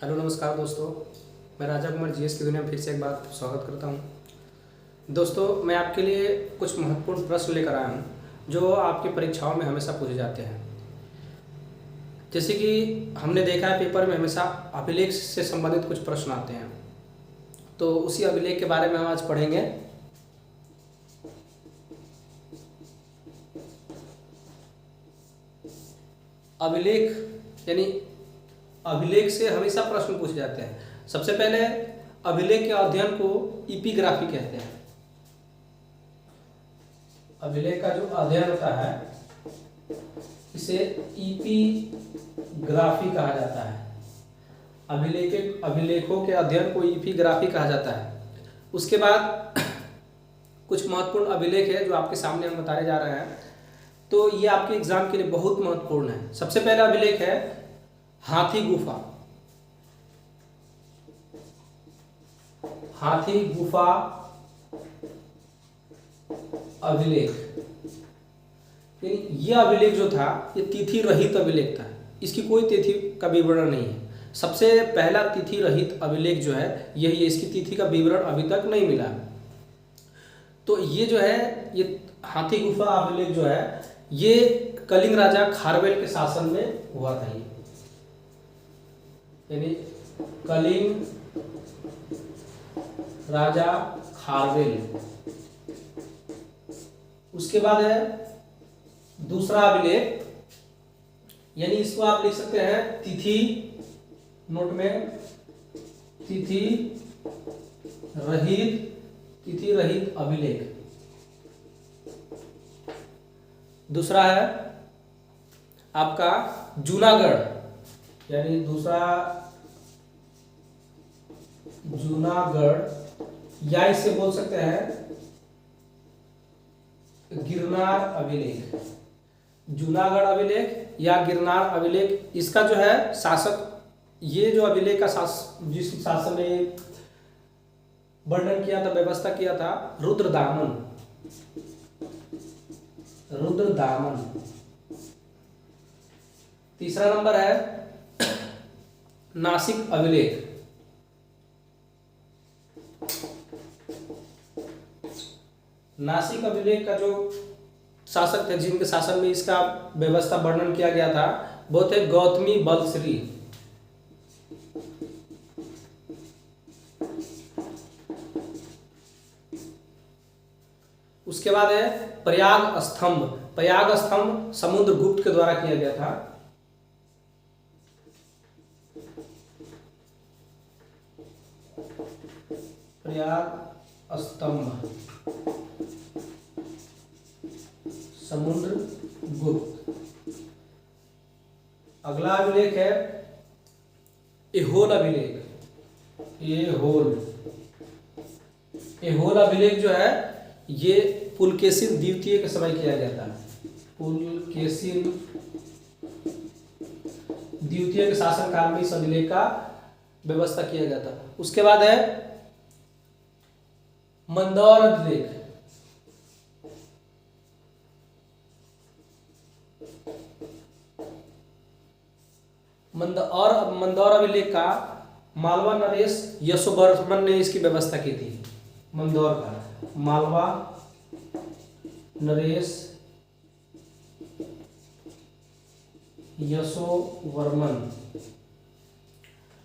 Hello नमस्कार दोस्तों, मैं राजा कुमार जीएस की दुनिया में फिर से एक बार स्वागत करता हूं। दोस्तों, मैं आपके लिए कुछ महत्वपूर्ण प्रश्न लेकर आया हूं जो आपकी परीक्षाओं में हमेशा पूछे जाते हैं। जैसे कि हमने देखा है पेपर में हमेशा अभिलेख से संबंधित कुछ प्रश्न आते हैं, तो उसी अभिलेख के बारे में हम आज पढ़ेंगे। अभिलेख यानी अभिलेख से हमेशा प्रश्न पूछे जाते हैं। सबसे पहले अभिलेख के अध्ययन को इपिग्राफी कहते हैं। अभिलेख का जो अध्ययन होता है इसे इपिग्राफी कहा जाता है। अभिलेखों के अध्ययन को इपिग्राफी कहा जाता है। उसके बाद कुछ महत्वपूर्ण अभिलेख है जो आपके सामने हम बताने जा रहे हैं, तो ये आपके एग्जाम के लिए बहुत महत्वपूर्ण है। सबसे पहला अभिलेख है हाथी गुफा। हाथी गुफा अभिलेख, यह अभिलेख जो था ये तिथि रहित अभिलेख था। इसकी कोई तिथि का विवरण नहीं है। सबसे पहला तिथि रहित अभिलेख जो है यही है। इसकी तिथि का विवरण अभी तक नहीं मिला। तो ये जो है ये हाथी गुफा अभिलेख जो है ये कलिंग राजा खारवेल के शासन में हुआ था। ये यानी कलिंग राजा खारवेल। उसके बाद है दूसरा अभिलेख, यानी इसको आप लिख सकते हैं तिथि, नोट में तिथि रहित अभिलेख। दूसरा है आपका जूनागढ़, यानी दूसरा जूनागढ़, या इसे बोल सकते हैं गिरनार अभिलेख। जूनागढ़ अभिलेख या गिरनार अभिलेख, इसका जो है शासक, ये जो अभिलेख का जिस शासन ने वर्णन किया था, व्यवस्था किया था, रुद्रदामन। तीसरा नंबर है नासिक अभिलेख। नासिक अभिलेख का जो शासक थे, जिनके शासन में इसका व्यवस्था वर्णन किया गया था, वो थे गौतमी बलश्री। उसके बाद है प्रयाग स्तंभ। प्रयाग स्तंभ समुद्रगुप्त के द्वारा किया गया था। प्रयाग स्तंभ समुद्रगुप्त। अगला अभिलेख है ऐहोल अभिलेख। ऐहोल अभिलेख जो है ये पुलकेशिन द्वितीय के समय किया गया था। पुलकेशिन द्वितीय के शासनकाल में इस अभिलेख का व्यवस्था किया गया था। उसके बाद है मंदौर अभिलेख। मंदौर अभिलेख का मालवा नरेश यशोवर्मन ने इसकी व्यवस्था की थी। मंदौर का मालवा नरेश यशोवर्मन।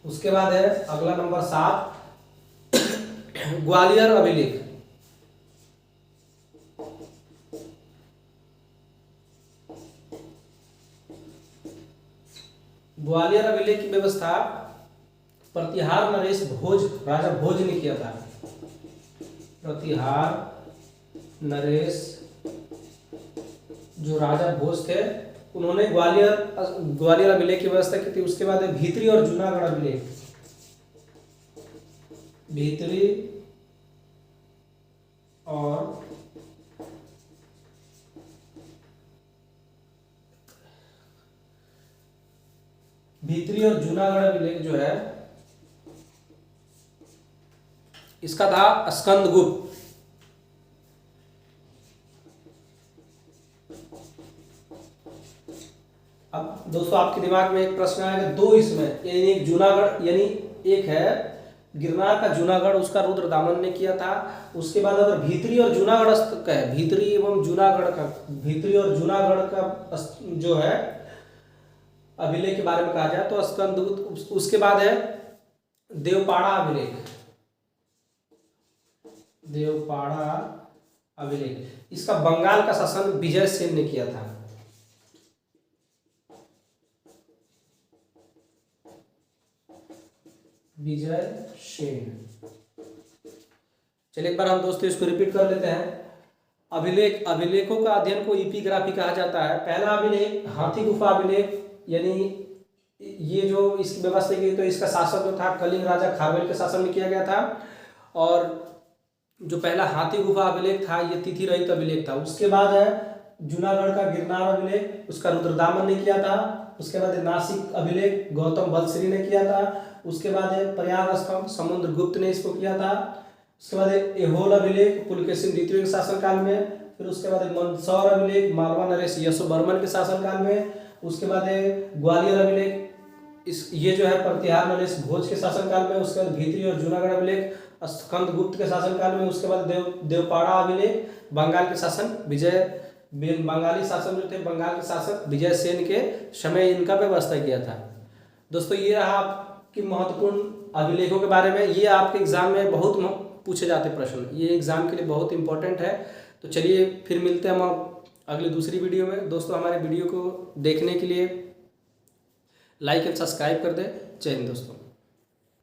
उसके बाद है अगला नंबर 7 ग्वालियर अभिलेख। ग्वालियर अभिलेख की व्यवस्था प्रतिहार नरेश भोज, राजा भोज ने किया था। प्रतिहार नरेश जो राजा भोज थे, उन्होंने ग्वालियर अभिलेख की व्यवस्था की थी। उसके बाद है भीतरी और जूनागढ़ अभिलेख। भीतरी और जूनागढ़ अभिलेख जो है इसका था स्कंदगुप्त। अब दोस्तों आपके दिमाग में एक प्रश्न आएगा, दो इसमें, यानी एक जूनागढ़, यानी एक है गिरनार का जूनागढ़, उसका रुद्रदामन ने किया था। उसके बाद अगर भीतरी और जूनागढ़ का है, भीतरी एवं जूनागढ़ का, भीतरी और जूनागढ़ का जो है अभिलेख के बारे में कहा जाए तो स्कंदगुप्त। उसके बाद है देवपाड़ा अभिलेख, देवपाड़ा अभिलेख, इसका बंगाल का शासन विजय सेन ने किया था। विजय सेन। चलिए एक बार हम दोस्तों इसको रिपीट कर लेते हैं। अभिलेख, अभिलेखों का अध्ययन को इपिग्राफी कहा जाता है। पहला अभिलेख हाथी गुफा अभिलेख, यानी ये जो इसकी व्यवस्था की तो इसका शासक जो था कलिंग राजा खारवेल के शासन में किया गया था। और जो पहला हाथी गुफा अभिलेख था ये तिथि रहित अभिलेख था। उसके बाद है जूनागढ़ का गिरनार अभिलेख, उसका रुद्रदामन ने किया था। उसके बाद है नासिक अभिलेख, गौतम बलश्री ने किया था। उसके बाद है प्रयाग स्तंभ, समुद्रगुप्त ने इसको किया था। उसके बाद है एहोल अभिलेख, पुलकेशिन द्वितीय के शासनकाल में। फिर उसके बाद है मंदसौर अभिलेख, मालवा नरेश यशोवर्मन के शासनकाल में। उसके बाद है ग्वालियर अभिलेख, इस ये जो है प्रतिहार नरेश भोज के शासनकाल में। उसके बाद भीतरी और जूनागढ़ अभिलेख स्कंदगुप्त के शासनकाल में। उसके बाद देवपाड़ा अभिलेख, बंगाल के शासन विजय, बंगाली शासन जो थे, बंगाल के शासक विजय सेन के समय इनका व्यवस्था किया था। दोस्तों ये रहा आपकी महत्वपूर्ण अभिलेखों के बारे में। ये आपके एग्जाम में बहुत पूछे जाते प्रश्न, ये एग्जाम के लिए बहुत इंपॉर्टेंट है। तो चलिए फिर मिलते हैं हम अगली दूसरी वीडियो में। दोस्तों हमारे वीडियो को देखने के लिए लाइक एंड सब्सक्राइब कर दें। जय हिंद दोस्तों।